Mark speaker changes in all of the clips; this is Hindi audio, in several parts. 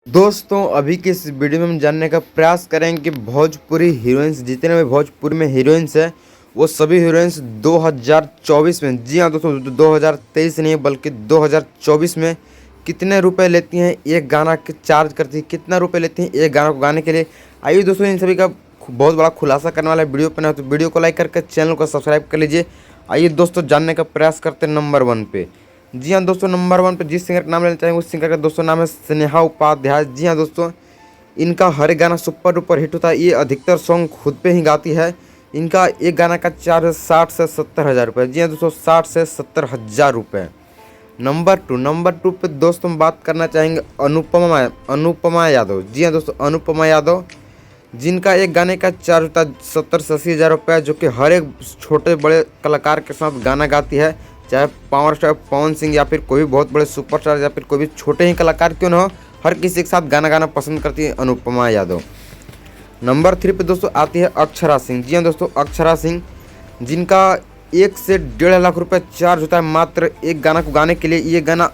Speaker 1: दोस्तों अभी के इस वीडियो में हम जानने का प्रयास करेंगे कि भोजपुरी हीरोइंस जितने भी भोजपुरी में हीरोइंस है वो सभी हीरोइंस 2024 में, जी हाँ दोस्तों, 2023 नहीं बल्कि 2024 में कितने रुपए लेती हैं, एक गाना के चार्ज करती है, कितना रुपए लेती हैं एक गाना को गाने के लिए। आइए दोस्तों इन सभी का बहुत बड़ा खुलासा करने वाला वीडियो पर, तो वीडियो को लाइक करके चैनल को सब्सक्राइब कर लीजिए। आइए दोस्तों जानने का प्रयास करते हैं नंबर 1 पे। जी हाँ दोस्तों, नंबर 1 पे जिस सिंगर का नाम लेना चाहेंगे उस सिंगर का दोस्तों नाम है स्नेहा उपाध्याय। जी हाँ दोस्तों, इनका हर गाना सुपर डुपर हिट होता है। ये अधिकतर सॉन्ग खुद पे ही गाती है। इनका एक गाना का चार्ज है 60 से 70 हज़ार रुपये। जी हाँ दोस्तों, 60 से 70 हज़ार रुपये। नंबर टू पे दोस्तों हम बात करना चाहेंगे अनुपमा यादव। जी हाँ दोस्तों, अनुपमा यादव, जिनका एक गाने का चार्ज होता है 70 से 80 हज़ार रुपये, जो कि हर एक छोटे बड़े कलाकार के साथ गाना गाती है, चाहे पावर स्टार पवन सिंह या फिर कोई भी बहुत बड़े सुपरस्टार या फिर कोई भी छोटे ही कलाकार क्यों ना हो, हर किसी के साथ गाना गाना पसंद करती है अनुपमा यादव। नंबर 3 पे दोस्तों आती है अक्षरा सिंह। जी हाँ दोस्तों, अक्षरा सिंह, जिनका 1 से 1.5 लाख रुपये चार्ज होता है मात्र एक गाना को गाने के लिए। ये गाना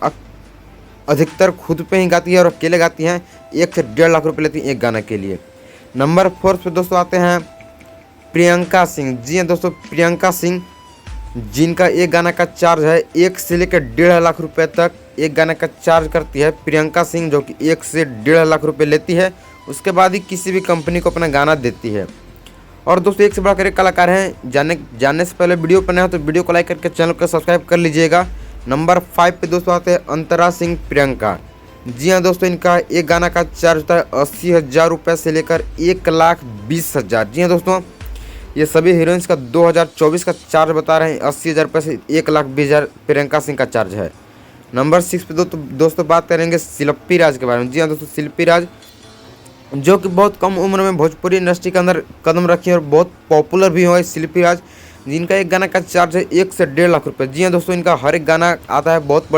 Speaker 1: अधिकतर खुद पे ही गाती है और अकेले गाती हैं। 1 से 1.5 लाख रुपये लेती हैं एक गाना के लिए। नंबर 4 पे दोस्तों आते हैं प्रियंका सिंह। जी हाँ दोस्तों, प्रियंका सिंह, जिनका एक गाना का चार्ज है 1 से लेकर 1.5 लाख रुपए तक एक गाने का चार्ज करती है प्रियंका सिंह, जो कि 1 से 1.5 लाख रुपए लेती है। उसके बाद ही किसी भी कंपनी को अपना गाना देती है। और दोस्तों एक से बढ़कर एक कलाकार हैं, जानने से पहले वीडियो पर नए हो तो वीडियो को लाइक करके चैनल को सब्सक्राइब कर लीजिएगा। नंबर 5 पे दोस्तों आते हैं अंतरा सिंह प्रियंका। जी हाँ दोस्तों, इनका एक गाना का चार्ज होता है 80 हज़ार रुपये से लेकर 1,20,000। जी हाँ दोस्तों, ये सभी हीरोइंस का 2024 का चार्ज बता रहे हैं। 80 हज़ार रुपये से 1,20,000 प्रियंका सिंह का चार्ज है। नंबर 6 पे दोस्तों बात करेंगे शिल्पी राज के बारे में। जी हाँ दोस्तों, शिल्पी राज, जो कि बहुत कम उम्र में भोजपुरी इंडस्ट्री के अंदर कदम रखी है और बहुत पॉपुलर भी हुआ है शिल्पी राज, जिनका एक गाना का चार्ज है 1 से 1.5 लाख रुपये। जी हाँ दोस्तों, इनका हर एक गाना आता है बहुत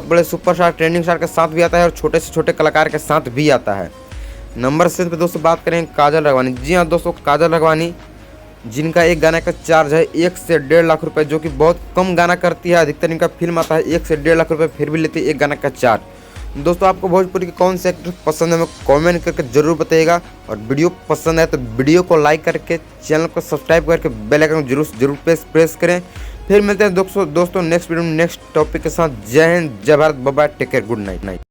Speaker 1: बड़े सुपरस्टार ट्रेंडिंग स्टार के साथ भी आता है और छोटे से छोटे कलाकार के साथ भी आता है। नंबर 7 पे दोस्तों बात करें काजल राघवानी। जी हाँ दोस्तों, काजल राघवानी, जिनका एक गाने का चार्ज है 1 से 1.5 लाख रुपए, जो कि बहुत कम गाना करती है। अधिकतर इनका फिल्म आता है 1 से 1.5 लाख रुपए, फिर भी लेती है एक गाना का चार्ज। दोस्तों आपको भोजपुरी के कौन से एक्टर पसंद है हमें कमेंट करके जरूर बताइएगा। और वीडियो पसंद है तो वीडियो को लाइक करके चैनल को सब्सक्राइब करके बेल आइकन जरूर प्रेस करें। फिर मिलते हैं दोस्तों नेक्स्ट वीडियो में नेक्स्ट टॉपिक के साथ। जय हिंद, जय Bharat, bye bye, take care, good night.